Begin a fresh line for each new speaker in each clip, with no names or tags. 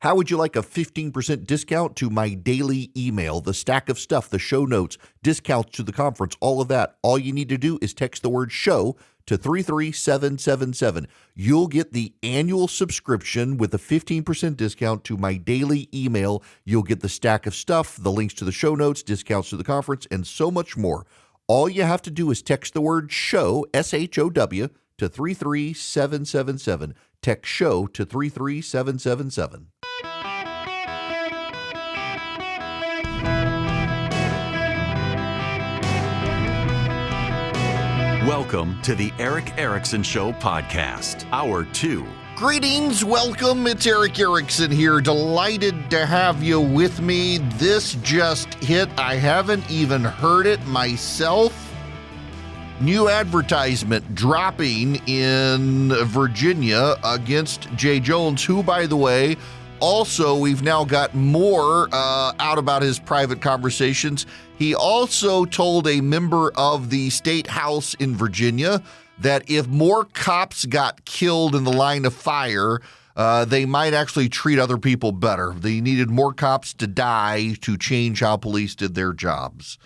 How would you like a 15% discount to my daily email, the stack of stuff, the show notes, discounts to the conference, all of that? All you need to do is text the word show to 33777. You'll get the annual subscription with a 15% discount to my daily email. You'll get the stack of stuff, the links to the show notes, discounts to the conference, and so much more. All you have to do is text the word show, SHOW, to 33777. Text show to 33777.
Welcome to the Eric Erickson Show podcast, Hour 2.
Greetings, welcome. It's Eric Erickson here. Delighted to have you with me. This just hit. I haven't even heard it myself. New advertisement dropping in Virginia against Jay Jones, who, by the way, also, we've now got more out about his private conversations. He also told a member of the state house in Virginia that if more cops got killed in the line of fire, they might actually treat other people better. They needed more cops to die to change how police did their jobs.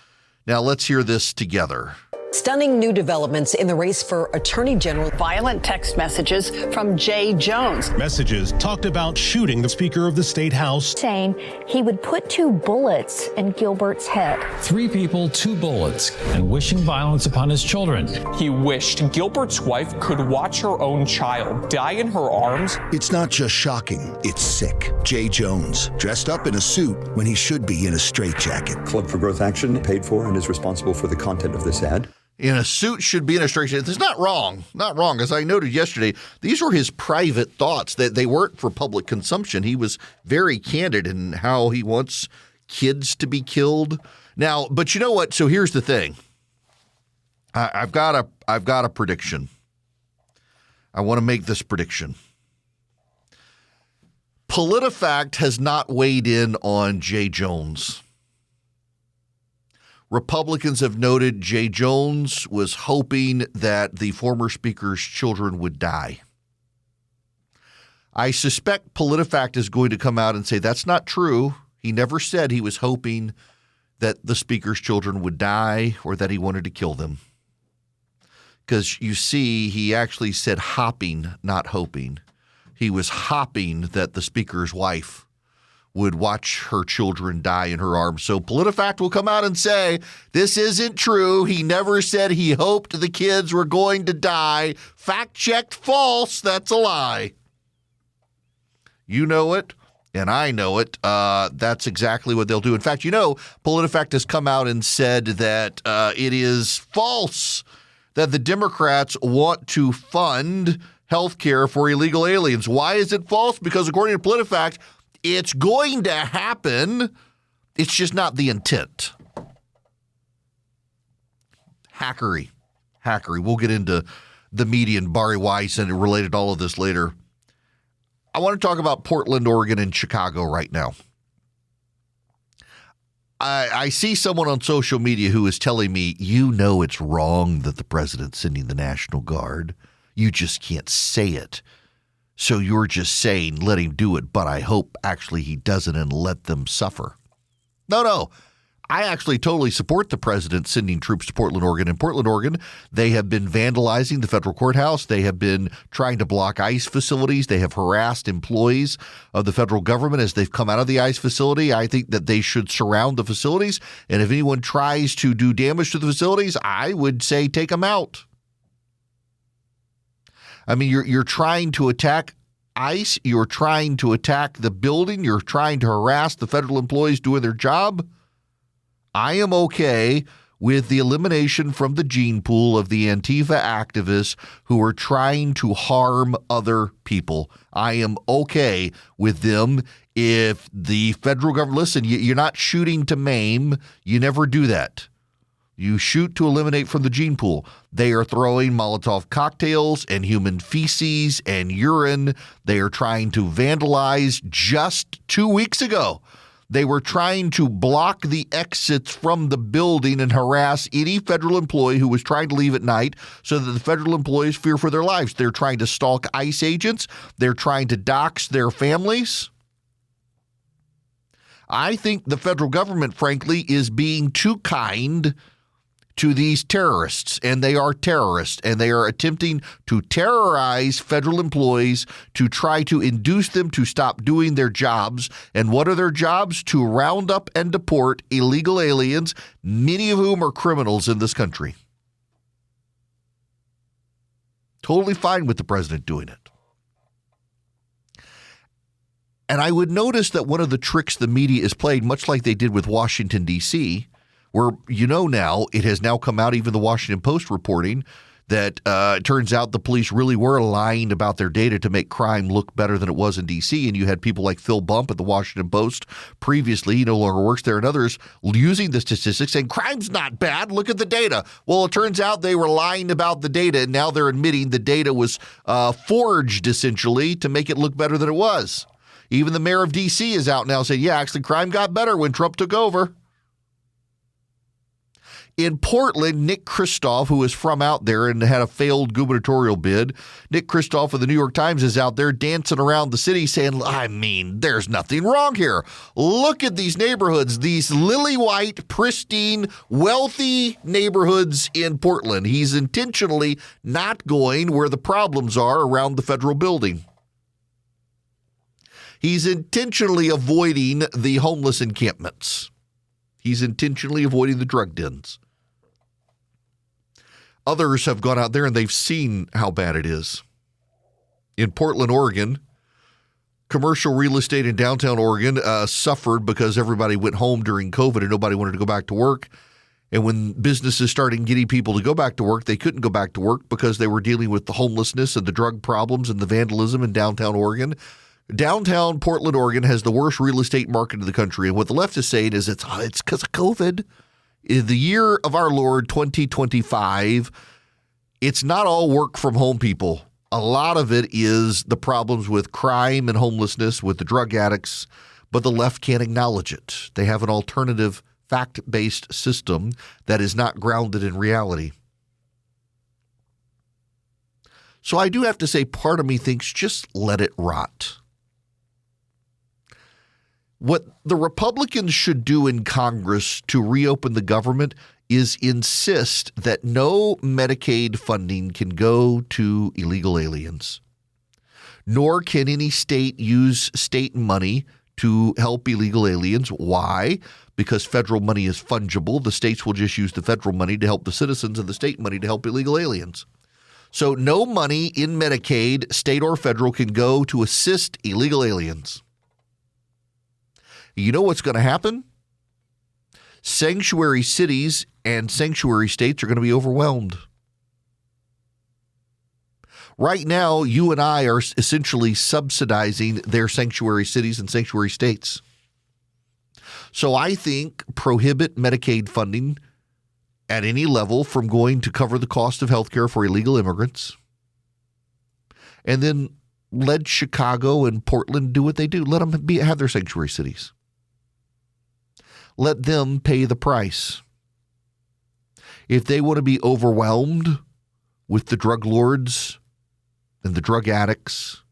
Now, let's hear this together.
Stunning new developments in the race for Attorney General.
Violent text messages from Jay Jones.
Messages talked about shooting the Speaker of the State House.
Saying he would put 2 bullets in Gilbert's head.
3 people, 2 bullets, and wishing violence upon his children.
He wished Gilbert's wife could watch her own child die in her arms.
It's not just shocking, it's sick. Jay Jones, dressed up in a suit when he should be in a straitjacket.
Club for Growth Action paid for and is responsible for the content of this ad.
In a suit should be in a straitjacket. It's not wrong. Not wrong. As I noted yesterday, these were his private thoughts. That they weren't for public consumption. He was very candid in how he wants kids to be killed. Now, but you know what? So here's the thing. I've got a prediction. I want to make this prediction. PolitiFact has not weighed in on Jay Jones. Republicans have noted Jay Jones was hoping that the former speaker's children would die. I suspect PolitiFact is going to come out and say that's not true. He never said he was hoping that the speaker's children would die or that he wanted to kill them. Because you see, he actually said hopping, not hoping. He was hopping that the speaker's wife would watch her children die in her arms. So PolitiFact will come out and say, this isn't true. He never said he hoped the kids were going to die. Fact-checked false. That's a lie. You know it, and I know it. That's exactly what they'll do. In fact, you know, PolitiFact has come out and said that it is false that the Democrats want to fund health care for illegal aliens. Why is it false? Because according to PolitiFact, it's going to happen. It's just not the intent. Hackery. We'll get into the media and Bari Weiss and related to all of this later. I want to talk about Portland, Oregon, and Chicago right now. I see someone on social media who is telling me, you know it's wrong that the president's sending the National Guard. You just can't say it. So you're just saying, let him do it, but I hope actually he doesn't and let them suffer. No. I actually totally support the president sending troops to Portland, Oregon. In Portland, Oregon, they have been vandalizing the federal courthouse. They have been trying to block ICE facilities. They have harassed employees of the federal government as they've come out of the ICE facility. I think that they should surround the facilities. And if anyone tries to do damage to the facilities, I would say take them out. I mean, you're trying to attack ICE. You're trying to attack the building. You're trying to harass the federal employees doing their job. I am okay with the elimination from the gene pool of the Antifa activists who are trying to harm other people. I am okay with them if the federal government, listen, you're not shooting to maim. You never do that. You shoot to eliminate from the gene pool. They are throwing Molotov cocktails and human feces and urine. They are trying to vandalize. Just 2 weeks ago, they were trying to block the exits from the building and harass any federal employee who was trying to leave at night so that the federal employees fear for their lives. They're trying to stalk ICE agents. They're trying to dox their families. I think the federal government, frankly, is being too kind to these terrorists, and they are terrorists, and they are attempting to terrorize federal employees to try to induce them to stop doing their jobs. And what are their jobs? To round up and deport illegal aliens, many of whom are criminals in this country. Totally fine with the president doing it. And I would notice that one of the tricks the media is played, much like they did with Washington, D.C., where, now it has now come out, even the Washington Post reporting, that it turns out the police really were lying about their data to make crime look better than it was in D.C. And you had people like Phil Bump at the Washington Post previously, he no longer works there, and others using the statistics saying crime's not bad, look at the data. Well, it turns out they were lying about the data, and now they're admitting the data was forged, essentially, to make it look better than it was. Even the mayor of D.C. is out now saying, yeah, actually crime got better when Trump took over. In Portland, Nick Kristof, who is from out there and had a failed gubernatorial bid, Nick Kristof of the New York Times is out there dancing around the city saying, there's nothing wrong here. Look at these neighborhoods, these lily-white, pristine, wealthy neighborhoods in Portland. He's intentionally not going where the problems are around the federal building. He's intentionally avoiding the homeless encampments. He's intentionally avoiding the drug dens. Others have gone out there and they've seen how bad it is. In Portland, Oregon, commercial real estate in downtown Oregon suffered because everybody went home during COVID and nobody wanted to go back to work. And when businesses started getting people to go back to work, they couldn't go back to work because they were dealing with the homelessness and the drug problems and the vandalism in downtown Oregon. Downtown Portland, Oregon has the worst real estate market in the country. And what the left is saying is it's because of COVID. In the year of our Lord, 2025, it's not all work from home people. A lot of it is the problems with crime and homelessness with the drug addicts, but the left can't acknowledge it. They have an alternative fact-based system that is not grounded in reality. So I do have to say, part of me thinks just let it rot. What the Republicans should do in Congress to reopen the government is insist that no Medicaid funding can go to illegal aliens, nor can any state use state money to help illegal aliens. Why? Because federal money is fungible. The states will just use the federal money to help the citizens and the state money to help illegal aliens. So no money in Medicaid, state or federal, can go to assist illegal aliens. You know what's going to happen? Sanctuary cities and sanctuary states are going to be overwhelmed. Right now, you and I are essentially subsidizing their sanctuary cities and sanctuary states. So I think prohibit Medicaid funding at any level from going to cover the cost of health care for illegal immigrants. And then let Chicago and Portland do what they do. Let them have their sanctuary cities. Let them pay the price. If they want to be overwhelmed with the drug lords and the drug addicts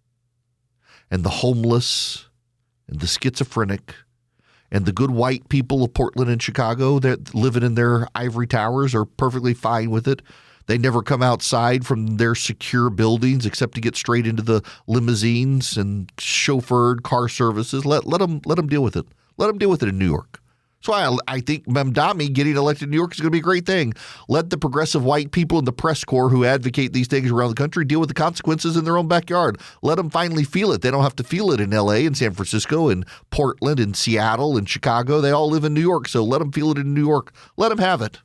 and the homeless and the schizophrenic and the good white people of Portland and Chicago that living in their ivory towers are perfectly fine with it. They never come outside from their secure buildings except to get straight into the limousines and chauffeured car services. Let them deal with it. Let them deal with it in New York. So I think Mamdani getting elected in New York is going to be a great thing. Let the progressive white people in the press corps who advocate these things around the country deal with the consequences in their own backyard. Let them finally feel it. They don't have to feel it in L.A. and San Francisco and Portland and Seattle and Chicago. They all live in New York, so let them feel it in New York. Let them have it.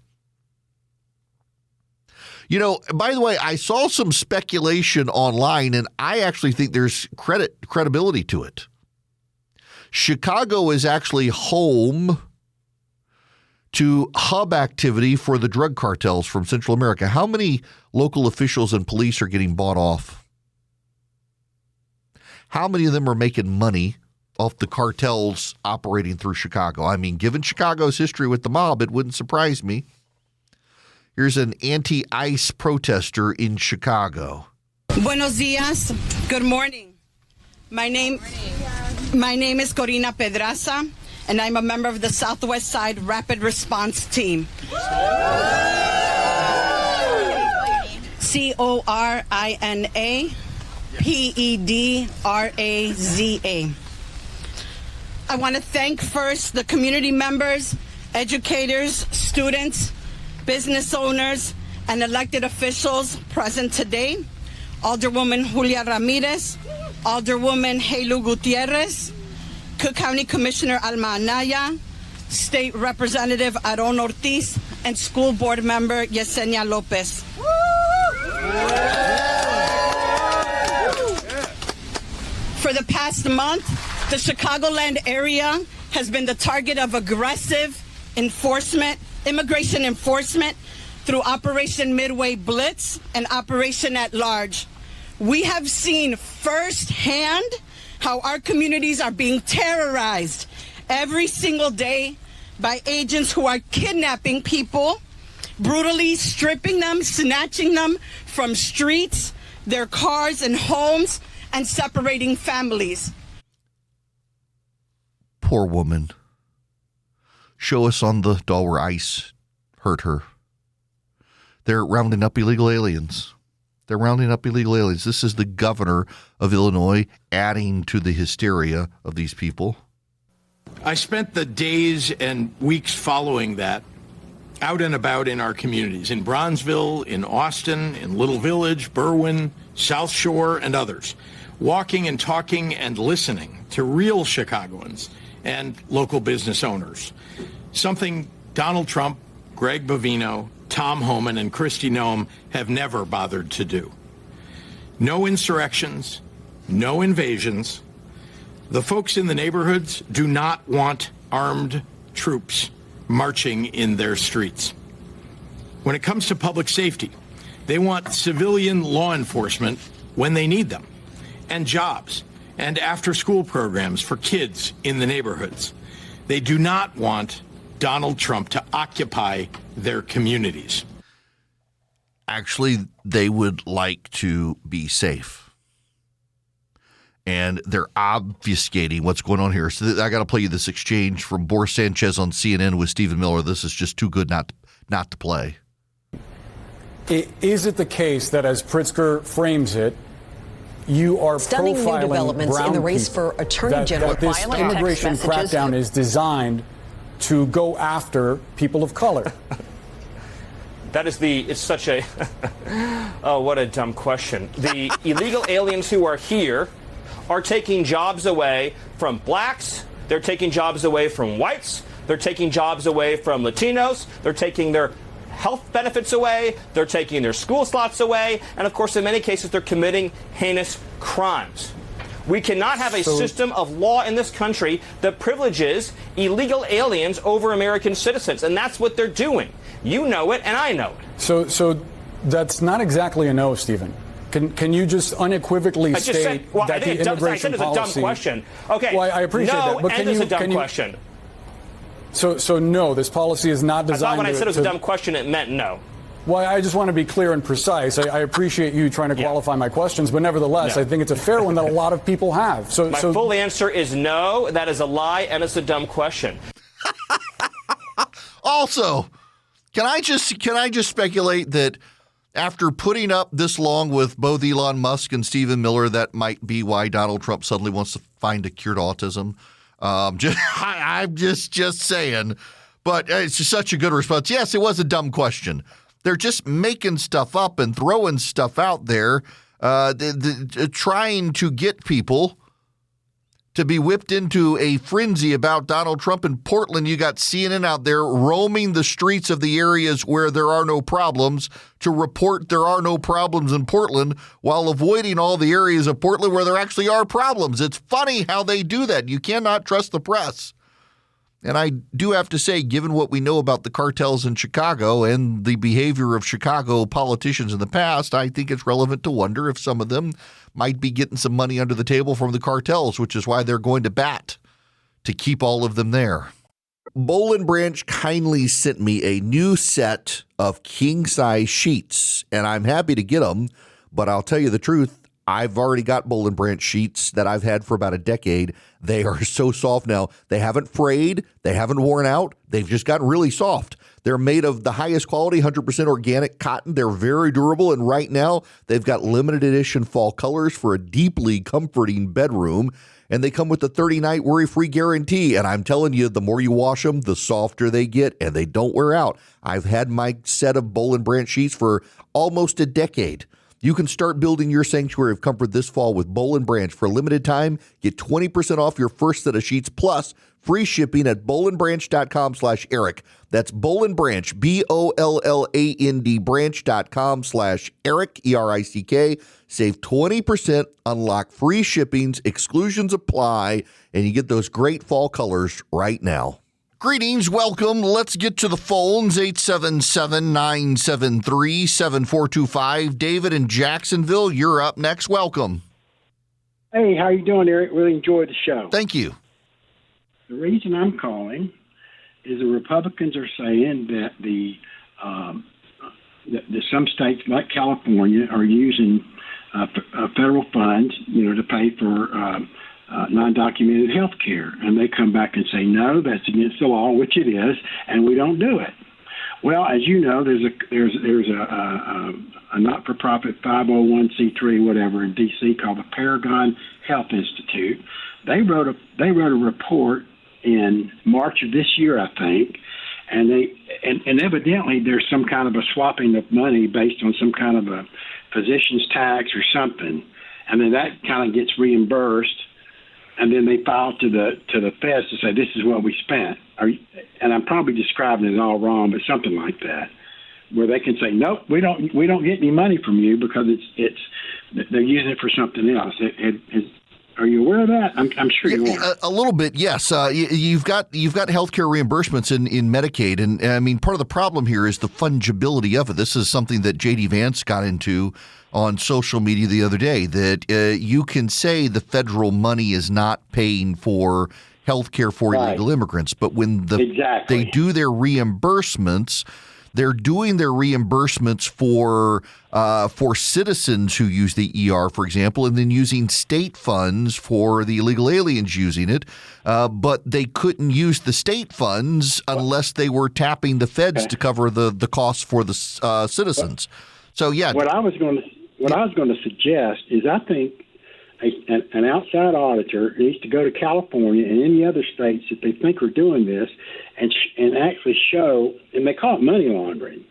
You know, by the way, I saw some speculation online, and I actually think there's credibility to it. Chicago is actually home to hub activity for the drug cartels from Central America. How many local officials and police are getting bought off? How many of them are making money off the cartels operating through Chicago? I mean, given Chicago's history with the mob, it wouldn't surprise me. Here's an anti-ICE protester in Chicago.
Buenos dias. Good morning. My name is Corina Pedraza. and I'm a member of the Southwest Side Rapid Response Team. CORINAPEDRAZA. I want to thank first the community members, educators, students, business owners, and elected officials present today. Alderwoman Julia Ramirez, Alderwoman Helu Gutierrez, Cook County Commissioner Alma Anaya, State Representative Aron Ortiz, and School Board Member Yesenia Lopez. For the past month, the Chicagoland area has been the target of aggressive immigration enforcement through Operation Midway Blitz and Operation at Large. We have seen firsthand how our communities are being terrorized every single day by agents who are kidnapping people, brutally stripping them, snatching them from streets, their cars and homes, and separating families.
Poor woman. Show us on the doll where ICE hurt her. They're rounding up illegal aliens. This is the governor of Illinois adding to the hysteria of these people.
I spent the days and weeks following that out and about in our communities, in Bronzeville, in Austin, in Little Village, Berwyn, South Shore, and others, walking and talking and listening to real Chicagoans and local business owners. Something Donald Trump, Greg Bovino, Tom Homan, and Kristi Noem have never bothered to do. No insurrections, no invasions. The folks in the neighborhoods do not want armed troops marching in their streets. When it comes to public safety, they want civilian law enforcement when they need them, and jobs, and after-school programs for kids in the neighborhoods. They do not want Donald Trump to occupy their communities.
Actually, they would like to be safe. And they're obfuscating what's going on here. So I got to play you this exchange from Boris Sanchez on CNN with Stephen Miller. This is just too good not to play.
Is it the case that, as Pritzker frames it, you are
stunning
profiling
new developments
brown
in the race
people,
for Attorney General?
that this immigration crackdown is designed to go after people of color?
It's such a, oh, what a dumb question. The illegal aliens who are here are taking jobs away from blacks. They're taking jobs away from whites. They're taking jobs away from Latinos. They're taking their health benefits away. They're taking their school slots away. And of course, in many cases, they're committing heinous crimes. We cannot have a system of law in this country that privileges illegal aliens over American citizens. And that's what they're doing. You know it, and I know it.
So that's not exactly a no, Stephen. Can you just unequivocally state that the immigration policy... I said it's a dumb question. Okay. Well, I appreciate that. But
it's a dumb question.
So no, this policy is not designed to... I thought
when I said it was a dumb question, it meant no.
Well, I just want to be clear and precise. I appreciate you trying to qualify my questions, but nevertheless, I think it's a fair one that a lot of people have.
My full answer is no. That is a lie, and it's a dumb question.
Also, can I just speculate that after putting up this long with both Elon Musk and Stephen Miller, that might be why Donald Trump suddenly wants to find a cure to autism? I'm just saying, but it's just such a good response. Yes, it was a dumb question. They're just making stuff up and throwing stuff out there, trying to get people to be whipped into a frenzy about Donald Trump. In Portland, you got CNN out there roaming the streets of the areas where there are no problems to report there are no problems in Portland while avoiding all the areas of Portland where there actually are problems. It's funny how they do that. You cannot trust the press. And I do have to say, given what we know about the cartels in Chicago and the behavior of Chicago politicians in the past, I think it's relevant to wonder if some of them might be getting some money under the table from the cartels, which is why they're going to bat to keep all of them there. Boll & Branch kindly sent me a new set of king-size sheets, and I'm happy to get them, but I'll tell you the truth, I've already got Boll & Branch sheets that I've had for about a decade. They are so soft now. They haven't frayed. They haven't worn out. They've just gotten really soft. They're made of the highest quality, 100% organic cotton. They're very durable. And right now, they've got limited edition fall colors for a deeply comforting bedroom. And they come with a 30-night worry-free guarantee. And I'm telling you, the more you wash them, the softer they get, and they don't wear out. I've had my set of Boll & Branch sheets for almost a decade. You can start building your sanctuary of comfort this fall with Boll & Branch. For a limited time, get 20% off your first set of sheets, plus free shipping at bollandbranch.com/Eric. That's Boll & Branch, BOLLAND branch.com/Eric, ERICK. Save 20%, unlock free shippings, exclusions apply, and you get those great fall colors right now. Greetings, welcome. Let's get to the phones, 877-973-7425. David in Jacksonville, you're up next. Welcome.
Hey, how you doing, Eric? Really enjoyed the show.
Thank you.
The reason I'm calling is the Republicans are saying that some states like California are using federal funds, to pay for non-documented health care. And they come back and say, no, that's against the law, which it is, and we don't do it. Well, as you know, there's a not-for-profit 501c3, whatever, in D.C. called the Paragon Health Institute. They wrote a report in March of this year, I think, and evidently there's some kind of a swapping of money based on some kind of a physician's tax or something, and then that kind of gets reimbursed. And then they file to the feds to say, this is what we spent. And I'm probably describing it all wrong, but something like that, where they can say, nope, we don't get any money from you because they're using it for something else. Are you aware of that? I'm sure you are.
A little bit, yes. You've got healthcare reimbursements in Medicaid, and I mean, part of the problem here is the fungibility of it. This is something that J.D. Vance got into on social media the other day, that you can say the federal money is not paying for health care for illegal immigrants, but when they do their reimbursements, they're doing their reimbursements for citizens who use the ER, for example, and then using state funds for the illegal aliens using it. But they couldn't use the state funds unless they were tapping the feds to cover the costs for the citizens. So, yeah.
What I was going to suggest is I think an outside auditor needs to go to California and any other states that they think are doing this and actually show, and they call it money laundering.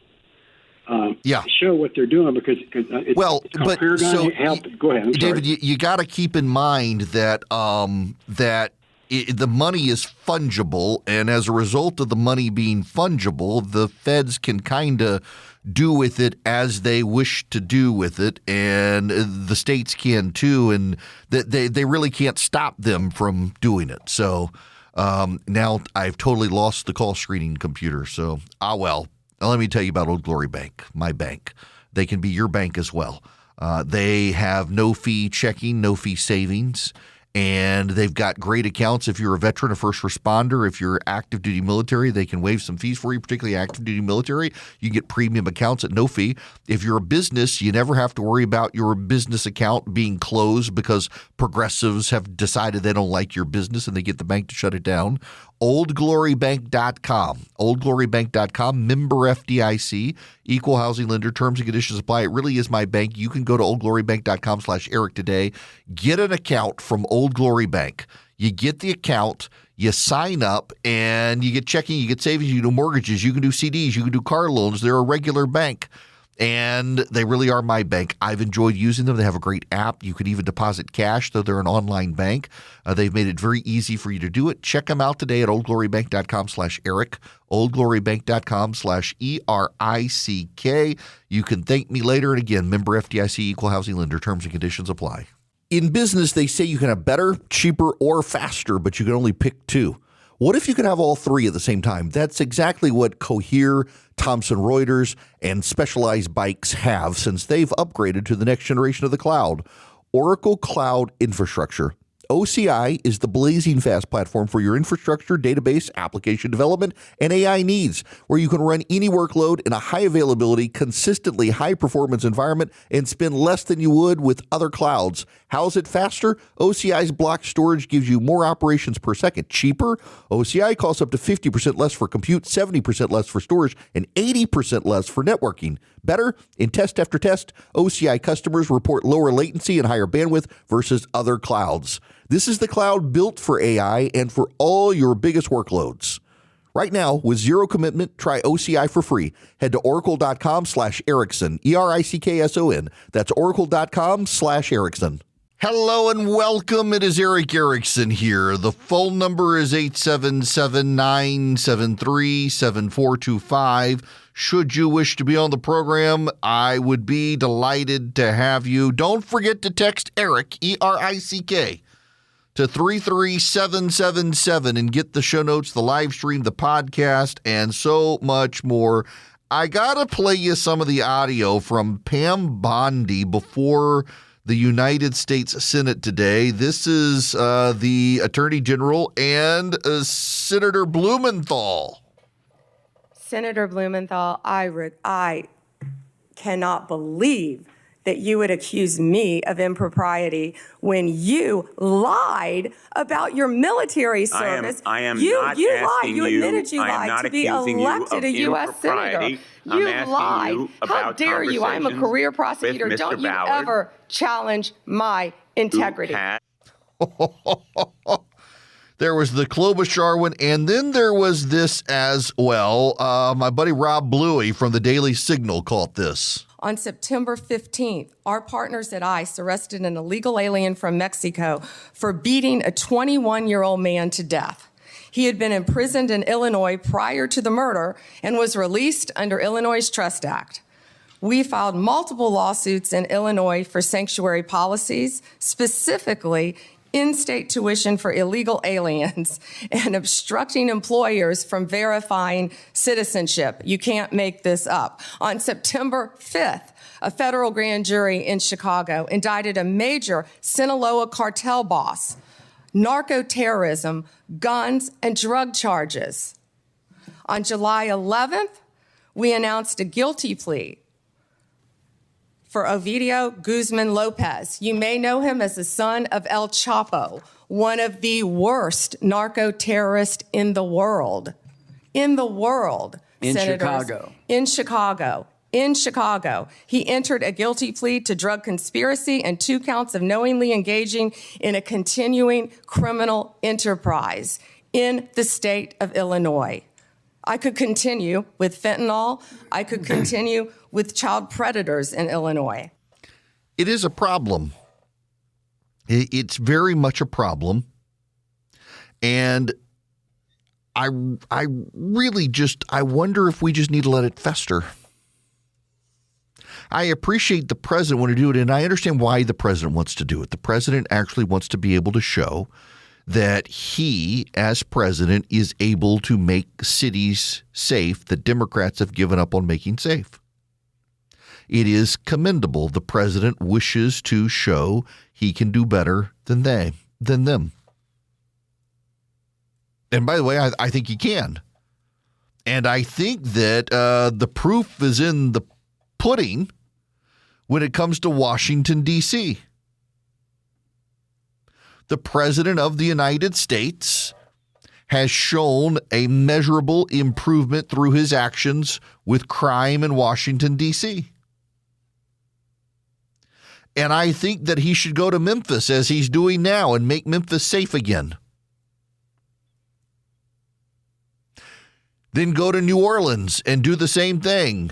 Show what they're doing because it's called Paragon Health. Go ahead,
David. You got to keep in mind that the money is fungible, and as a result of the money being fungible, the feds can kind of do with it as they wish to do with it, and the states can too, and they really can't stop them from doing it. So now I've totally lost the call screening computer. So, well, let me tell you about Old Glory Bank, my bank. They can be your bank as well. They have no fee checking, no fee savings. And they've got great accounts. If you're a veteran, a first responder, if you're active duty military, they can waive some fees for you, particularly active duty military. You can get premium accounts at no fee. If you're a business, you never have to worry about your business account being closed because progressives have decided they don't like your business and they get the bank to shut it down. OldGloryBank.com. OldGloryBank.com, member FDIC, equal housing lender, terms and conditions apply. It really is my bank. You can go to OldGloryBank.com/Eric today. Get an account from Old Glory Bank. You get the account, you sign up, and you get checking, you get savings, you can do mortgages, you can do CDs, you can do car loans. They're a regular bank. And they really are my bank. I've enjoyed using them. They have a great app. You can even deposit cash, though they're an online bank. They've made it very easy for you to do it. Check them out today at oldglorybank.com/Eric, oldglorybank.com/ERICK. You can thank me later. And again, member FDIC, equal housing lender, terms and conditions apply. In business, they say you can have better, cheaper, or faster, but you can only pick two. What if you could have all three at the same time? That's exactly what Cohere, Thomson Reuters, and Specialized Bikes have since they've upgraded to the next generation of the cloud, Oracle Cloud Infrastructure. OCI is the blazing fast platform for your infrastructure, database, application development, and AI needs, where you can run any workload in a high availability, consistently high performance environment and spend less than you would with other clouds. How's it faster? OCI's block storage gives you more operations per second. Cheaper? OCI costs up to 50% less for compute, 70% less for storage, and 80% less for networking. Better? In test after test, OCI customers report lower latency and higher bandwidth versus other clouds. This is the cloud built for AI and for all your biggest workloads. Right now, with zero commitment, try OCI for free. Head to oracle.com/Erickson, ERICKSON. That's oracle.com/Erickson. Hello and welcome. It is Eric Erickson here. The phone number is 877-973-7425. Should you wish to be on the program, I would be delighted to have you. Don't forget to text Eric, ERICK, to 33777 and get the show notes, the live stream, the podcast, and so much more. I got to play you some of the audio from Pam Bondi before the United States Senate today. This is the Attorney General and Senator Blumenthal.
Senator Blumenthal, I cannot believe that you would accuse me of impropriety when you lied about your military service.
I am
you
not
lied.
asking
You admitted you
I am
lied
not
to be
accusing you
elected
of
a U.S. senator.
impropriety.
You
I'm asking
lied.
you
How
about
dare you? I'm a career prosecutor.
with Mr.
Don't you
Ballard,
ever challenge my integrity.
There was the Klobuchar one, and then there was this as well. My buddy Rob Bluey from the Daily Signal caught this.
On September 15th, our partners at ICE arrested an illegal alien from Mexico for beating a 21-year-old man to death. He had been imprisoned in Illinois prior to the murder and was released under Illinois' Trust Act. We filed multiple lawsuits in Illinois for sanctuary policies, specifically in-state tuition for illegal aliens and obstructing employers from verifying citizenship. You can't make this up. On September 5th, a federal grand jury in Chicago indicted a major Sinaloa cartel boss, narco-terrorism, guns, and drug charges. On July 11th, we announced a guilty plea for Ovidio Guzman Lopez. You may know him as the son of El Chapo, one of the worst narco-terrorists in the world. In the world, senators. In Chicago. He entered a guilty plea to drug conspiracy and 2 counts of knowingly engaging in a continuing criminal enterprise in the state of Illinois. I could continue with fentanyl. I could continue with child predators in Illinois.
It is a problem. It's very much a problem. And I really I wonder if we just need to let it fester. I appreciate the president want to do it, and I understand why the president wants to do it. The president actually wants to be able to show that he, as president, is able to make cities safe that Democrats have given up on making safe. It is commendable. The president wishes to show he can do better than them. And by the way, I think he can. And I think that the proof is in the pudding when it comes to Washington, D.C. The President of the United States has shown a measurable improvement through his actions with crime in Washington, D.C. And I think that he should go to Memphis, as he's doing now, and make Memphis safe again. Then go to New Orleans and do the same thing.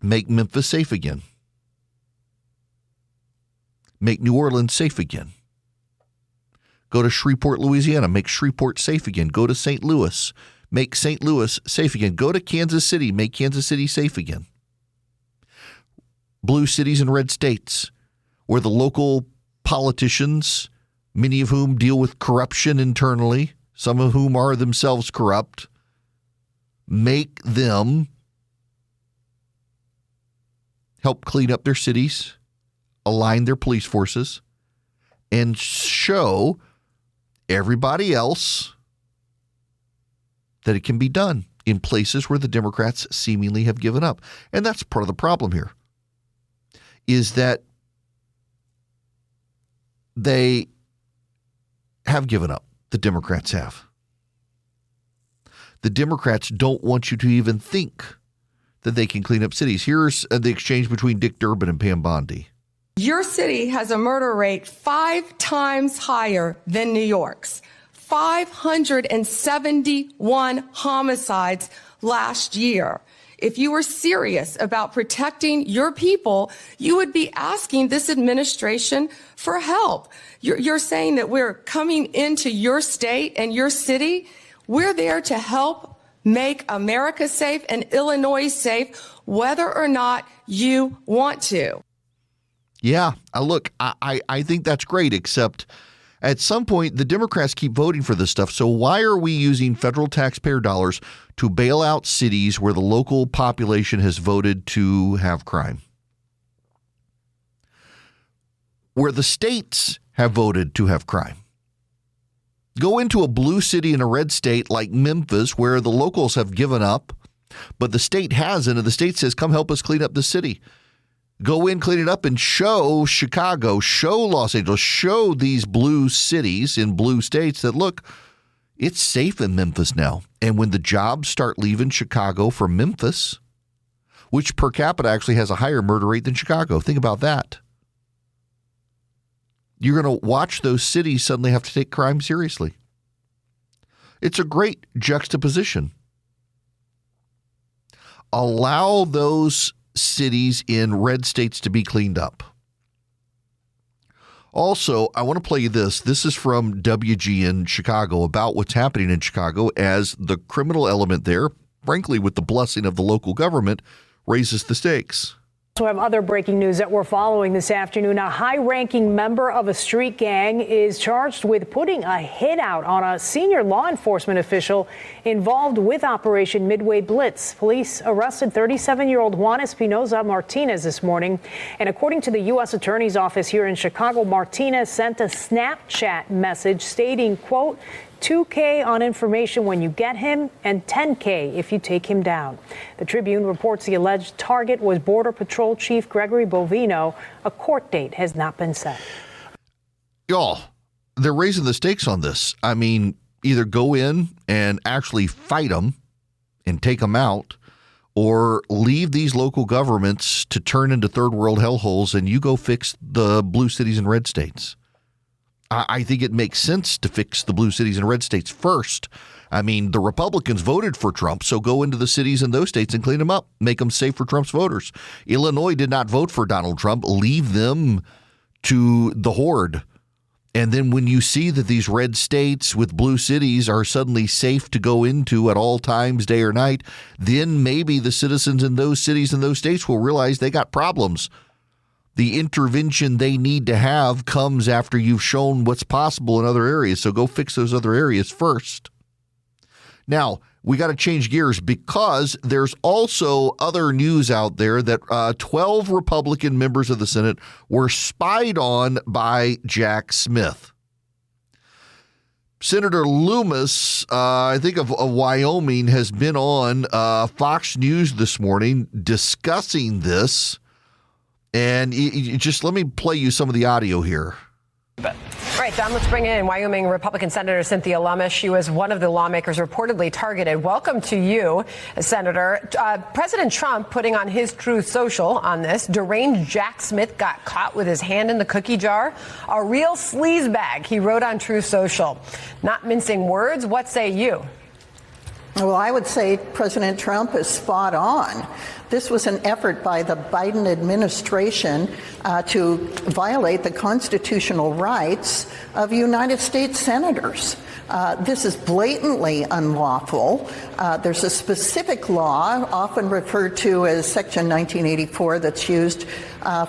Make Memphis safe again. Make New Orleans safe again. Go to Shreveport, Louisiana. Make Shreveport safe again. Go to St. Louis. Make St. Louis safe again. Go to Kansas City. Make Kansas City safe again. Blue cities and red states, where the local politicians, many of whom deal with corruption internally, some of whom are themselves corrupt, make them help clean up their cities, align their police forces, and show everybody else that it can be done in places where the Democrats seemingly have given up. And that's part of the problem here, is that they have given up. The Democrats have. The Democrats don't want you to even think that they can clean up cities. Here's the exchange between Dick Durbin and Pam Bondi.
Your city has a murder rate 5 times higher than New York's. 571 homicides last year. If you were serious about protecting your people, you would be asking this administration for help. You're saying that we're coming into your state and your city. We're there to help make America safe and Illinois safe, whether or not you want to.
Yeah, look, I think that's great, except at some point, the Democrats keep voting for this stuff. So why are we using federal taxpayer dollars to bail out cities where the local population has voted to have crime? Where the states have voted to have crime. Go into a blue city in a red state like Memphis, where the locals have given up, but the state hasn't, and the state says, come help us clean up the city. Go in, clean it up, and show Chicago, show Los Angeles, show these blue cities in blue states that, look, it's safe in Memphis now. And when the jobs start leaving Chicago for Memphis, which per capita actually has a higher murder rate than Chicago, think about that. You're going to watch those cities suddenly have to take crime seriously. It's a great juxtaposition. Allow those cities in red states to be cleaned up. Also, I want to play you this. This is from WGN Chicago about what's happening in Chicago as the criminal element there, frankly, with the blessing of the local government, raises the stakes.
So we have other breaking news that we're following this afternoon. A high-ranking member of a street gang is charged with putting a hit out on a senior law enforcement official involved with Operation Midway Blitz. Police arrested 37-year-old Juan Espinoza Martinez this morning. And according to the U.S. Attorney's Office here in Chicago, Martinez sent a Snapchat message stating, quote, $2K on information when you get him and $10K if you take him down. The Tribune reports the alleged target was Border Patrol Chief Gregory Bovino. A court date has not been set.
Y'all, they're raising the stakes on this. I mean, either go in and actually fight them and take them out, or leave these local governments to turn into third world hellholes and you go fix the blue cities and red states. I think it makes sense to fix the blue cities and red states first. I mean, the Republicans voted for Trump, so go into the cities in those states and clean them up, make them safe for Trump's voters. Illinois did not vote for Donald Trump. Leave them to the horde. And then when you see that these red states with blue cities are suddenly safe to go into at all times, day or night, then maybe the citizens in those cities and those states will realize they got problems. The intervention they need to have comes after you've shown what's possible in other areas. So go fix those other areas first. Now, we got to change gears because there's also other news out there that 12 Republican members of the Senate were spied on by Jack Smith. Senator Loomis, I think of Wyoming, has been on Fox News this morning discussing this. And just let me play you some of the audio here.
Right, Don, let's bring in Wyoming Republican Senator Cynthia Lummis. She was one of the lawmakers reportedly targeted. Welcome to you, Senator. President Trump putting on his Truth Social on this. Deranged Jack Smith got caught with his hand in the cookie jar. A real sleazebag, he wrote on Truth Social. Not mincing words, what say you?
Well, I would say President Trump is spot on. This was an effort by the Biden administration to violate the constitutional rights of United States senators. This is blatantly unlawful. There's a specific law, often referred to as Section 1984, that's used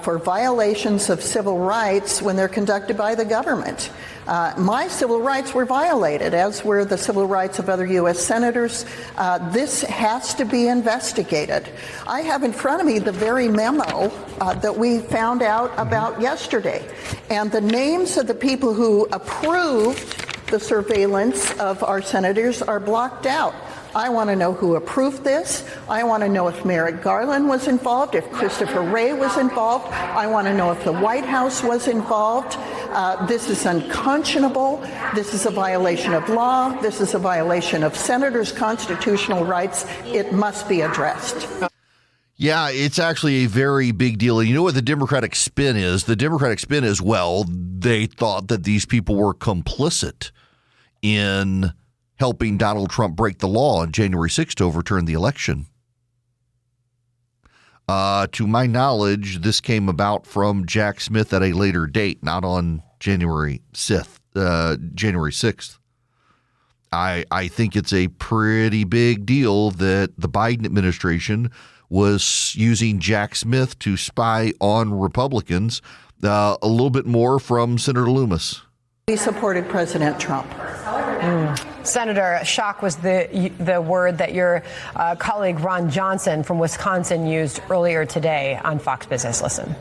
for violations of civil rights when they're conducted by the government. My civil rights were violated, as were the civil rights of other U.S. senators. This has to be investigated. I have in front of me the very memo that we found out about yesterday. And the names of the people who approved the surveillance of our senators are blocked out. I want to know who approved this. I want to know if Merrick Garland was involved, if Christopher Wray was involved. I want to know if the White House was involved. This is unconscionable. This is a violation of law. This is a violation of senators' constitutional rights. It must be addressed.
Yeah, it's actually a very big deal. And you know what the Democratic spin is? The Democratic spin is, well, they thought that these people were complicit in helping Donald Trump break the law on January 6th to overturn the election. To my knowledge, this came about from Jack Smith at a later date, not on January 6th. I think it's a pretty big deal that the Biden administration was using Jack Smith to spy on Republicans, a little bit more from Senator Loomis.
We supported President Trump.
Senator, shock was the word that your colleague Ron Johnson from Wisconsin used earlier today on Fox Business. Listen.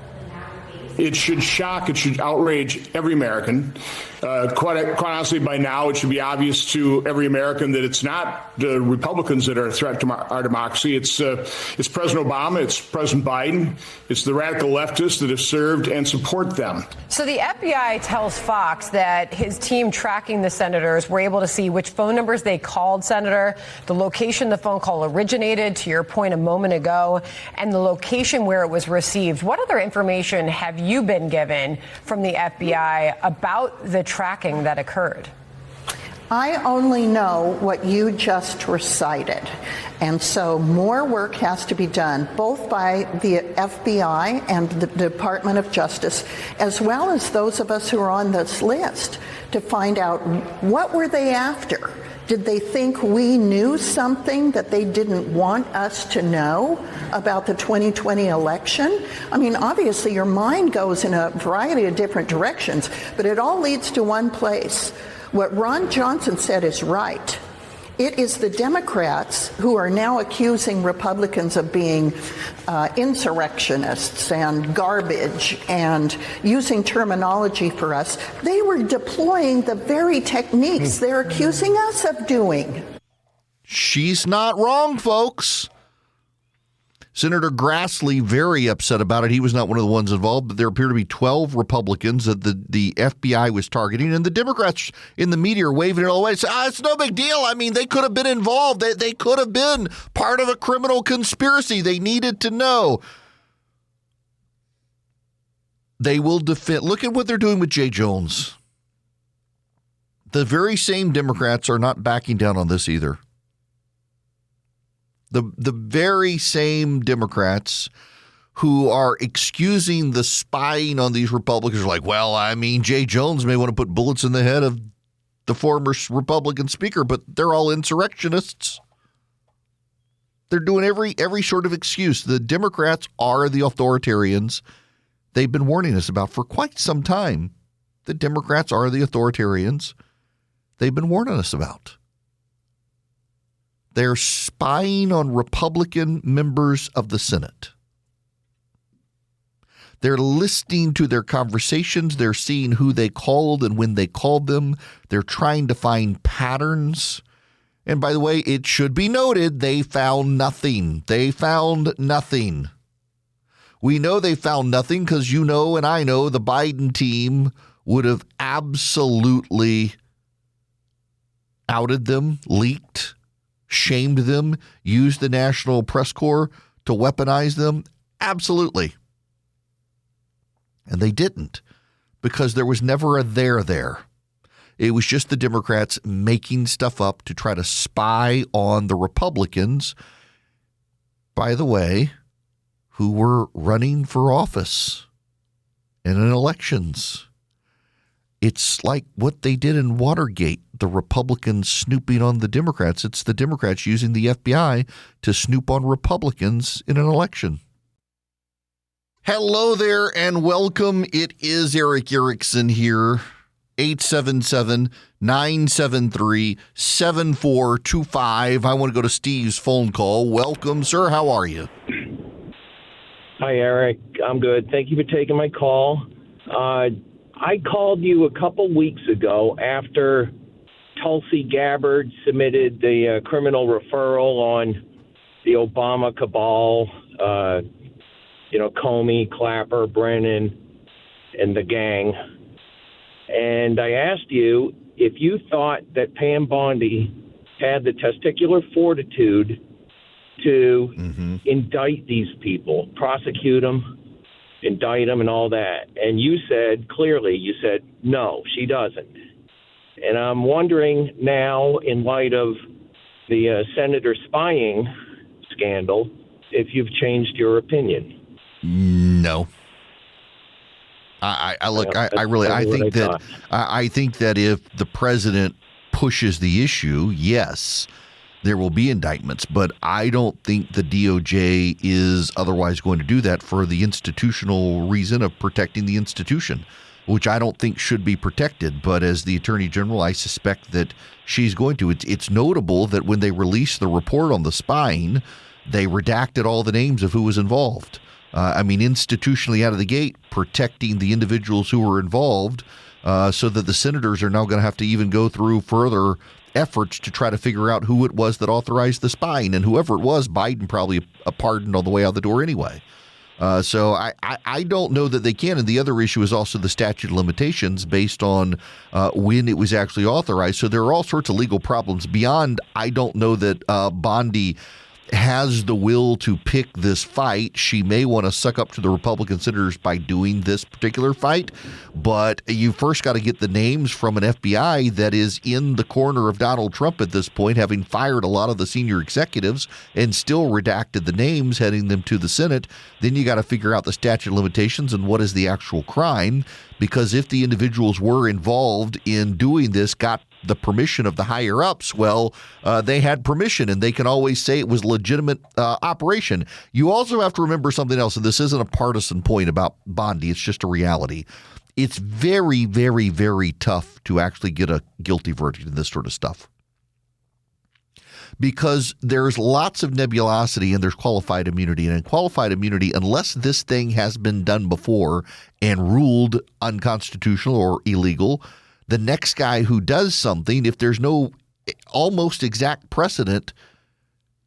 It should shock, it should outrage every American. Quite honestly, by now, it should be obvious to every American that it's not the Republicans that are a threat to our democracy. It's President Obama, it's President Biden, it's the radical leftists that have served and support them.
So the FBI tells Fox that his team tracking the senators were able to see which phone numbers they called, Senator, the location the phone call originated, to your point a moment ago, and the location where it was received. What other information have you been given from the FBI about the tracking that occurred?
I only know what you just recited. And so more work has to be done, both by the FBI and the Department of Justice, as well as those of us who are on this list, to find out what were they after. Did they think we knew something that they didn't want us to know about the 2020 election? I mean, obviously your mind goes in a variety of different directions, but it all leads to one place. What Ron Johnson said is right. It is the Democrats who are now accusing Republicans of being insurrectionists and garbage and using terminology for us. They were deploying the very techniques they're accusing us of doing.
She's not wrong, folks. Senator Grassley very upset about it. He was not one of the ones involved, but there appear to be 12 Republicans that the FBI was targeting, and the Democrats in the media are waving it all away. Say, it's no big deal. I mean, they could have been involved. They could have been part of a criminal conspiracy. They needed to know. They will defend. Look at what they're doing with Jay Jones. The very same Democrats are not backing down on this either. The very same Democrats who are excusing the spying on these Republicans are like, well, I mean, Jay Jones may want to put bullets in the head of the former Republican speaker, but they're all insurrectionists. They're doing every sort of excuse. The Democrats are the authoritarians they've been warning us about for quite some time. The Democrats are the authoritarians they've been warning us about. They're spying on Republican members of the Senate. They're listening to their conversations. They're seeing who they called and when they called them. They're trying to find patterns. And by the way, it should be noted, they found nothing. They found nothing. We know they found nothing because you know and I know the Biden team would have absolutely outed them, leaked, shamed them, used the National Press Corps to weaponize them? Absolutely. And they didn't, because there was never a there. It was just the Democrats making stuff up to try to spy on the Republicans, by the way, who were running for office and in elections. It's like what they did in Watergate, the Republicans snooping on the Democrats. It's the Democrats using the FBI to snoop on Republicans in an election. Hello there and welcome. It is Eric Erickson here. 877-973-7425. I want to go to Steve's phone call. Welcome, sir. How are you?
Hi, Eric. I'm good. Thank you for taking my call. I called you a couple weeks ago after Tulsi Gabbard submitted the criminal referral on the Obama cabal, Comey, Clapper, Brennan, and the gang. And I asked you if you thought that Pam Bondi had the testicular fortitude to indict these people, prosecute them, indict them, and all that. And you said, no, she doesn't. And I'm wondering now, in light of the senator spying scandal, if you've changed your opinion.
No. I think that if the president pushes the issue, yes, there will be indictments, but I don't think the DOJ is otherwise going to do that for the institutional reason of protecting the institution, which I don't think should be protected. But as the Attorney General, I suspect that she's going to. It's notable that when they released the report on the spying, they redacted all the names of who was involved. Institutionally out of the gate, protecting the individuals who were involved, so that the senators are now going to have to even go through further efforts to try to figure out who it was that authorized the spying. And whoever it was, Biden probably pardoned on the way out the door anyway. So I don't know that they can. And the other issue is also the statute of limitations based on when it was actually authorized. So there are all sorts of legal problems beyond. I don't know that Bondi has the will to pick this fight. She may want to suck up to the Republican senators by doing this particular fight, but you first got to get the names from an FBI that is in the corner of Donald Trump at this point, having fired a lot of the senior executives and still redacted the names, heading them to the Senate. Then you got to figure out the statute of limitations and what is the actual crime, because if the individuals were involved in doing this, got the permission of the higher ups, well, they had permission and they can always say it was legitimate operation. You also have to remember something else, and this isn't a partisan point about Bondi, it's just a reality. It's very, very, very tough to actually get a guilty verdict in this sort of stuff, because there's lots of nebulosity and there's qualified immunity. And in qualified immunity, unless this thing has been done before and ruled unconstitutional or illegal, the next guy who does something, if there's no almost exact precedent,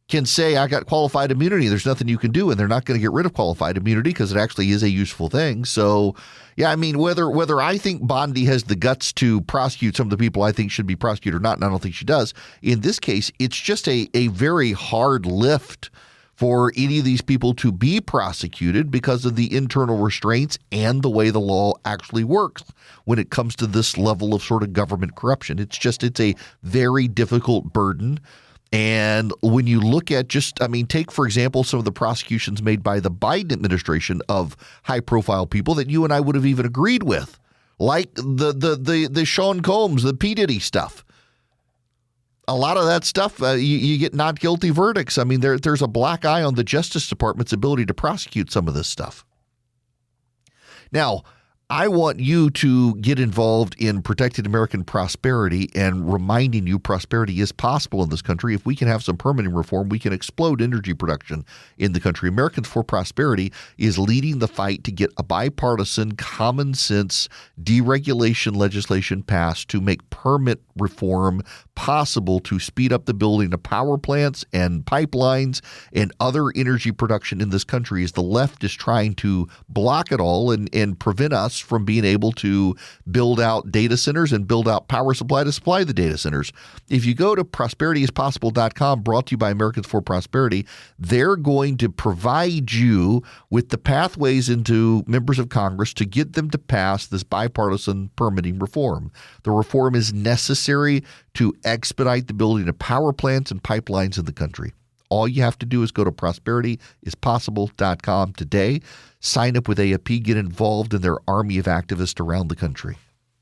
can say, I got qualified immunity. There's nothing you can do. And they're not going to get rid of qualified immunity because it actually is a useful thing. So, yeah, whether I think Bondi has the guts to prosecute some of the people I think should be prosecuted or not, and I don't think she does, in this case, it's just a very hard lift for any of these people to be prosecuted because of the internal restraints and the way the law actually works when it comes to this level of sort of government corruption. It's a very difficult burden. And when you look at take, for example, some of the prosecutions made by the Biden administration of high-profile people that you and I would have even agreed with, like the Sean Combs, the P. Diddy stuff. A lot of that stuff, you get not guilty verdicts. There's a black eye on the Justice Department's ability to prosecute some of this stuff. Now, I want you to get involved in protecting American prosperity and reminding you prosperity is possible in this country. If we can have some permanent reform, we can explode energy production in the country. Americans for Prosperity is leading the fight to get a bipartisan, common sense deregulation legislation passed to make permit reform possible to speed up the building of power plants and pipelines and other energy production in this country, as the left is trying to block it all and prevent us from being able to build out data centers and build out power supply to supply the data centers. If you go to prosperityispossible.com, brought to you by Americans for Prosperity, they're going to provide you with the pathways into members of Congress to get them to pass this bipartisan permitting reform. The reform is necessary to expedite the building of power plants and pipelines in the country. All you have to do is go to prosperityispossible.com today, sign up with AFP, get involved in their army of activists around the country.